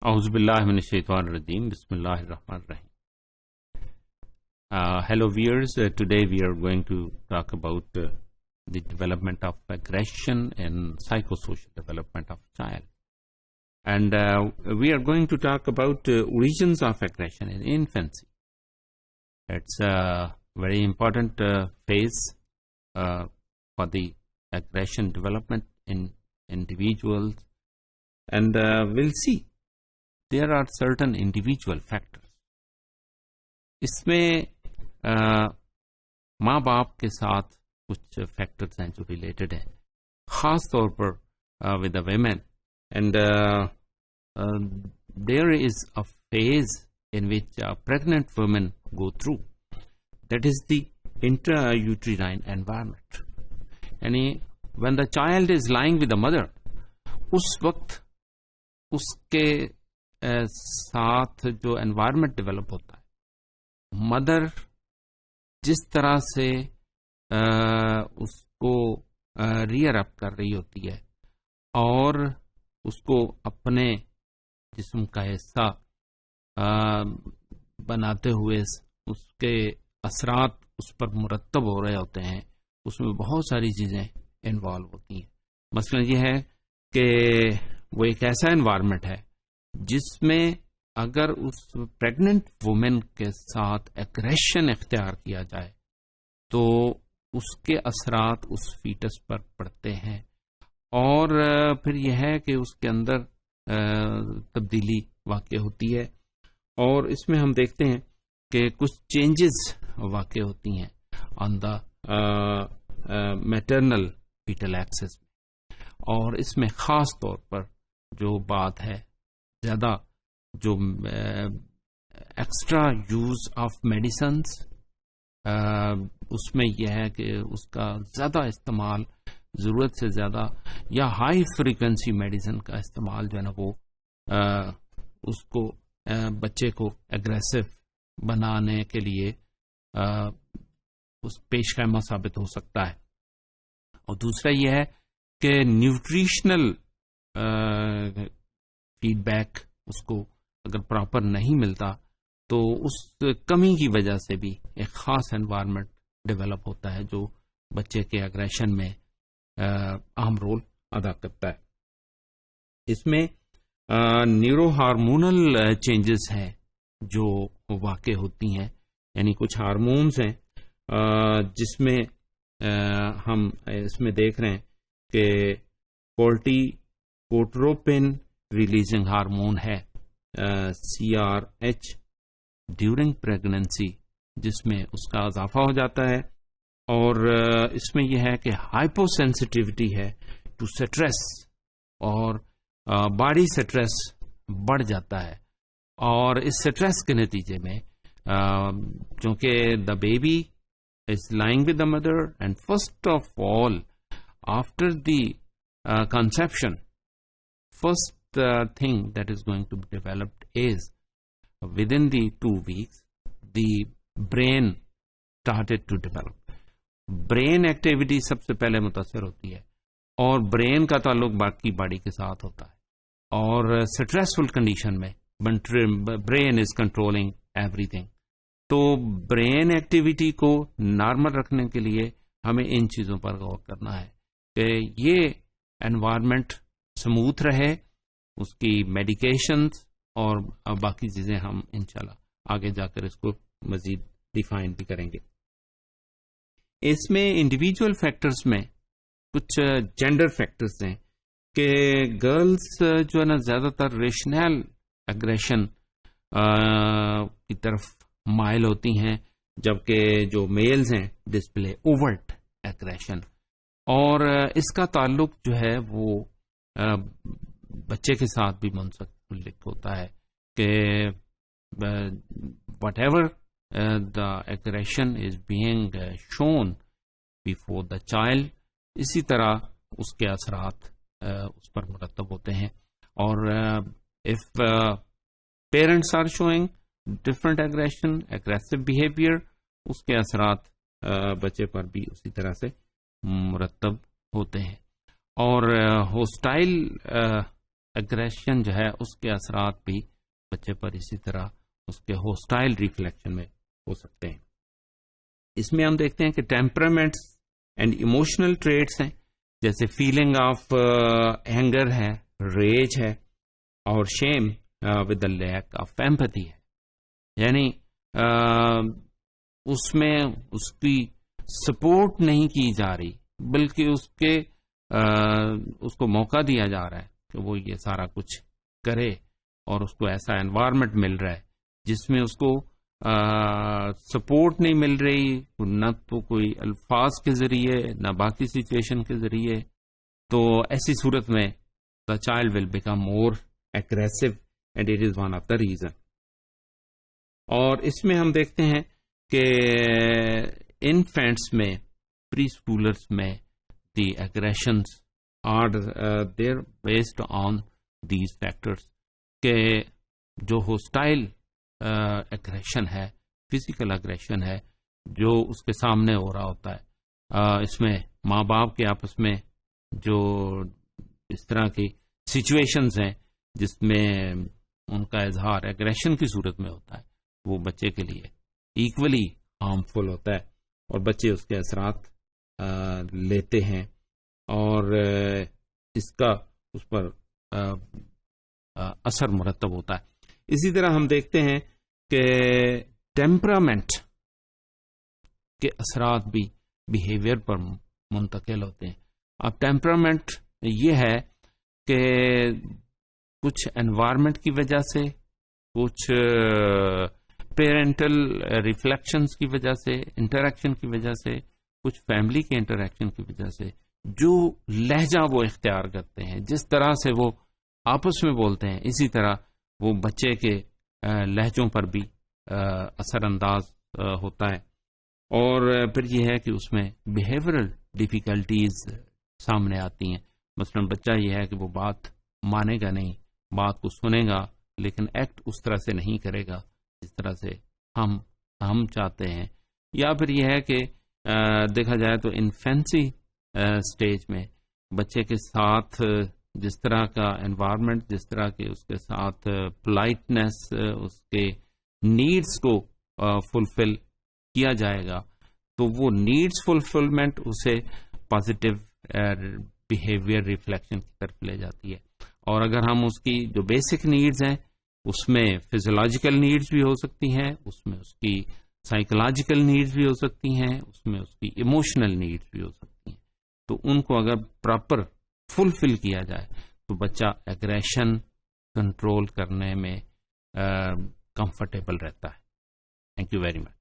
اعوذ باللہ من الشیطان الرجیم بسم اللہ الرحمن الرحیم. Hello viewers, today we are going to talk about the development of aggression and psychosocial development of child. And we are going to talk about origins of aggression in infancy. It's a very important phase for the aggression development in individuals. And we'll see. There are certain individual factors. اس میں ماں باپ کے ساتھ کچھ factors ہیں جو related ہیں، خاص طور پر with the women. And there is a phase in which pregnant women go through, that is the intrauterine environment. یعنی when the child is lying with the mother, اس وقت اس کے ساتھ جو انوائرمنٹ ڈیولپ ہوتا ہے، مدر جس طرح سے اس کو ریئر اپ کر رہی ہوتی ہے اور اس کو اپنے جسم کا حصہ بناتے ہوئے اس کے اثرات اس پر مرتب ہو رہے ہوتے ہیں، اس میں بہت ساری چیزیں انوالو ہوتی ہیں. مثلا یہ ہے کہ وہ ایک ایسا انوائرمنٹ ہے جس میں اگر اس پریگننٹ وومن کے ساتھ ایگریشن اختیار کیا جائے تو اس کے اثرات اس فیٹس پر پڑتے ہیں، اور پھر یہ ہے کہ اس کے اندر تبدیلی واقع ہوتی ہے. اور اس میں ہم دیکھتے ہیں کہ کچھ چینجز واقع ہوتی ہیں آن دا میٹرنل فیٹل ایکسس میں. اور اس میں خاص طور پر جو بات ہے، زیادہ جو ایکسٹرا یوز آف میڈیسنس، اس میں یہ ہے کہ اس کا زیادہ استعمال، ضرورت سے زیادہ یا ہائی فریکوینسی میڈیسن کا استعمال جو ہے نا، وہ اس کو بچے کو ایگریسو بنانے کے لیے اس پیش خیمہ ثابت ہو سکتا ہے. اور دوسرا یہ ہے کہ نیوٹریشنل فیڈ بیک اس کو اگر پراپر نہیں ملتا تو اس کمی کی وجہ سے بھی ایک خاص انوائرمنٹ ڈیولپ ہوتا ہے جو بچے کے اگریشن میں اہم رول ادا کرتا ہے. اس میں نیورو ہارمونل چینجز ہیں جو واقع ہوتی ہیں، یعنی کچھ ہارمونز ہیں جس میں ہم اس میں دیکھ رہے ہیں کہ کوٹروپن ریلیزنگ ہارمون ہے CRH ڈیورنگ پریگننسی، جس میں اس کا اضافہ ہو جاتا ہے. اور اس میں یہ ہے کہ ہائپو سینسٹیوٹی ہے ٹو سٹریس، اور باڈی سٹریس بڑھ جاتا ہے. اور اس سٹریس کے نتیجے میں چونکہ the baby is lying with the mother, and first of all after the conception, first thing that is going to be developed is within the 2 weeks the brain started to develop. brain activity سب سے پہلے متاثر ہوتی ہے، اور brain کا تعلق باقی body کے ساتھ ہوتا ہے. اور اسٹریسفل کنڈیشن میں brain is controlling every thing. تو برین ایکٹیویٹی کو نارمل رکھنے کے لیے ہمیں ان چیزوں پر غور کرنا ہے کہ یہ انوائرمنٹ سموتھ رہے، اس کی میڈیکیشنز اور باقی چیزیں ہم انشاءاللہ آگے جا کر اس کو مزید ڈیفائن بھی کریں گے. اس میں انڈیویجول فیکٹرز میں کچھ جینڈر فیکٹرز ہیں کہ گرلز جو ہے نا زیادہ تر ریشنل اگریشن کی طرف مائل ہوتی ہیں، جبکہ جو میلز ہیں ڈسپلے اوورٹ اگریشن. اور اس کا تعلق جو ہے وہ بچے کے ساتھ بھی منسلک ہوتا ہے کہ whatever the aggression is being shown before the child, اسی طرح اس کے اثرات اس پر مرتب ہوتے ہیں. اور if parents are showing different aggression, aggressive behaviour, اس کے اثرات بچے پر بھی اسی طرح سے مرتب ہوتے ہیں. اور ہوسٹائل اگریشن جو ہے اس کے اثرات بھی بچے پر اسی طرح اس کے ہوسٹائل ریفلیکشن میں ہو سکتے ہیں. اس میں ہم دیکھتے ہیں کہ ٹیمپرامنٹس اینڈ ایموشنل ٹریٹس ہیں، جیسے فیلنگ آف اینگر ہے، ریج ہے، اور shame with the lack of empathy ہے. یعنی اس میں اس کی سپورٹ نہیں کی جا رہی، بلکہ اس کو موقع دیا جا رہا ہے کہ وہ یہ سارا کچھ کرے، اور اس کو ایسا انوائرمنٹ مل رہا ہے جس میں اس کو سپورٹ نہیں مل رہی، نہ تو کوئی الفاظ کے ذریعے نہ باقی سچویشن کے ذریعے. تو ایسی صورت میں the child will become more aggressive and it is one of the reason. اور اس میں ہم دیکھتے ہیں کہ انفینٹس میں، پری اسکولرس میں the aggressions are there based on these factors, کہ جو ہوسٹائل ایگریشن ہے، فزیکل ایگریشن ہے، جو اس کے سامنے ہو رہا ہوتا ہے، اس میں ماں باپ کے آپس میں جو اس طرح کی سچویشنز ہیں جس میں ان کا اظہار ایگریشن کی صورت میں ہوتا ہے، وہ بچے کے لیے ایکولی ہارمفل ہوتا ہے، اور بچے اس کے اثرات لیتے ہیں، اور اس کا اس پر اثر مرتب ہوتا ہے. اسی طرح ہم دیکھتے ہیں کہ ٹیمپرامنٹ کے اثرات بھی بیہیویئر پر منتقل ہوتے ہیں. اب ٹیمپرامنٹ یہ ہے کہ کچھ انوائرمنٹ کی وجہ سے، کچھ پیرنٹل ریفلیکشنز کی وجہ سے، انٹریکشن کی وجہ سے، کچھ فیملی کے انٹریکشن کی وجہ سے جو لہجہ وہ اختیار کرتے ہیں، جس طرح سے وہ آپس میں بولتے ہیں، اسی طرح وہ بچے کے لہجوں پر بھی اثر انداز ہوتا ہے. اور پھر یہ ہے کہ اس میں بیہیورل ڈیفیکلٹیز سامنے آتی ہیں. مثلا بچہ یہ ہے کہ وہ بات مانے گا نہیں، بات کو سنے گا لیکن ایکٹ اس طرح سے نہیں کرے گا جس طرح سے ہم چاہتے ہیں. یا پھر یہ ہے کہ دیکھا جائے تو انفینسی سٹیج میں بچے کے ساتھ جس طرح کا انوائرمنٹ، جس طرح کے اس کے ساتھ پولائٹنس، اس کے نیڈس کو فلفل کیا جائے گا، تو وہ نیڈس فلفلمنٹ اسے پازیٹیو بیہیویئر ریفلیکشن کی طرف لے جاتی ہے. اور اگر ہم اس کی جو بیسک نیڈز ہیں، اس میں فزیولوجیکل نیڈز بھی ہو سکتی ہیں، اس میں اس کی سائیکولوجیکل نیڈز بھی ہو سکتی ہیں، اس میں اس کی ایموشنل نیڈز بھی ہو سکتی ہیں. تو ان کو اگر پراپر فلفل کیا جائے تو بچہ ایگریشن کنٹرول کرنے میں کمفرٹیبل رہتا ہے. Thank you very much.